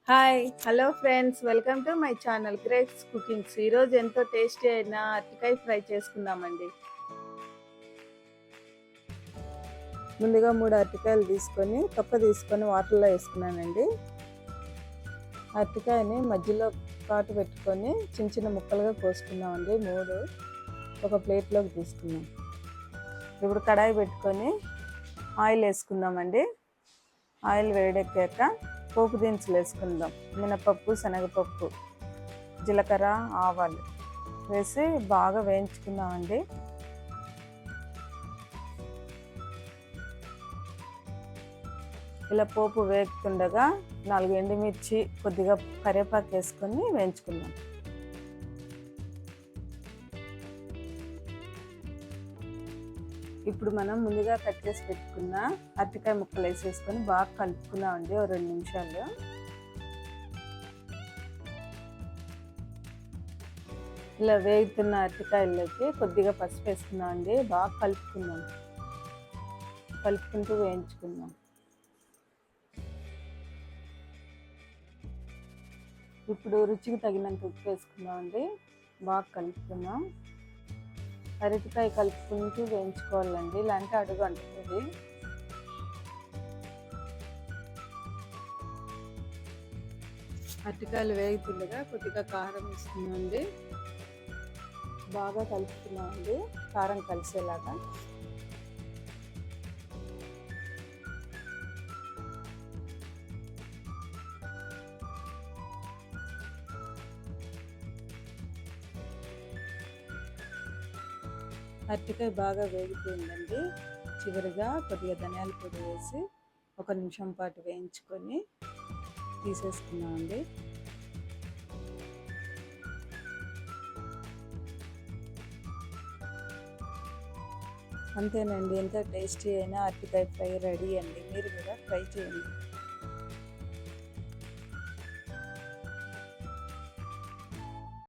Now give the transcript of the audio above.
Hi hello friends, welcome to my channel Greats Cookings. ఈరోజు ఎంతో tasty అయిన అరటికాయ ఫ్రై చేసుకుందామండి. ముందుగా 3 అరటికాయలు తీసుకొని తీసుకొని వాటర్లో వేసుకున్నానండి. అరటికాయని మధ్యలో కాటు పెట్టుకొని చిన్న చిన్న ముక్కలుగా కోసుకుందామండి. 3 ఒక ప్లేట్లోకి తీసుకుందాం. ఇప్పుడు కడాయి పెట్టుకొని ఆయిల్ వేసుకుందామండి. ఆయిల్ వేడెక్కాక పోపు దినుసులు వేసుకుందాం. మినపప్పు, శనగపప్పు, జీలకర్ర, ఆవాలు వేసి బాగా వేయించుకుందామండి. ఇలా పోపు వేగుతుండగా 4 ఎండుమిర్చి, కొద్దిగా కరివేపాకు వేసుకొని వేయించుకుందాం. ఇప్పుడు మనం ముందుగా కట్ చేసి పెట్టుకున్న అరటికాయ ముక్కలు వేసేసుకొని బాగా కలుపుకుందామండి. ఓ 2 నిమిషాలు. ఇలా వేగుతున్న అరటికాయల్లోకి కొద్దిగా పసుపు వేసుకుందామండి. బాగా కలుపుకుందాం. కలుపుకుంటూ వేయించుకుందాం. ఇప్పుడు రుచికి తగినంత ఉప్పు వేసుకుందామండి. బాగా కలుపుకుందాం. అరటికాయ కలుపుకుంటూ వేయించుకోవాలండి, ఇలాంటి అడుగు అంటుతుంది. అరటికాయలు వేగుతుండగా కొద్దిగా కారం వేసుకున్నామండి. బాగా కలుపుతున్నామండి, కారం కలిసేలాగా. అరటికాయ బాగా వేగిపోయిందండి. చివరిగా కొద్దిగా ధనియాల పొడి వేసి 1 నిమిషం పాటు వేయించుకొని తీసేసుకున్నామండి. అంతేనండి, ఎంతో టేస్టీ అయిన అరటికాయ ఫ్రై రెడీ అండి. మీరు కూడా ట్రై చేయండి.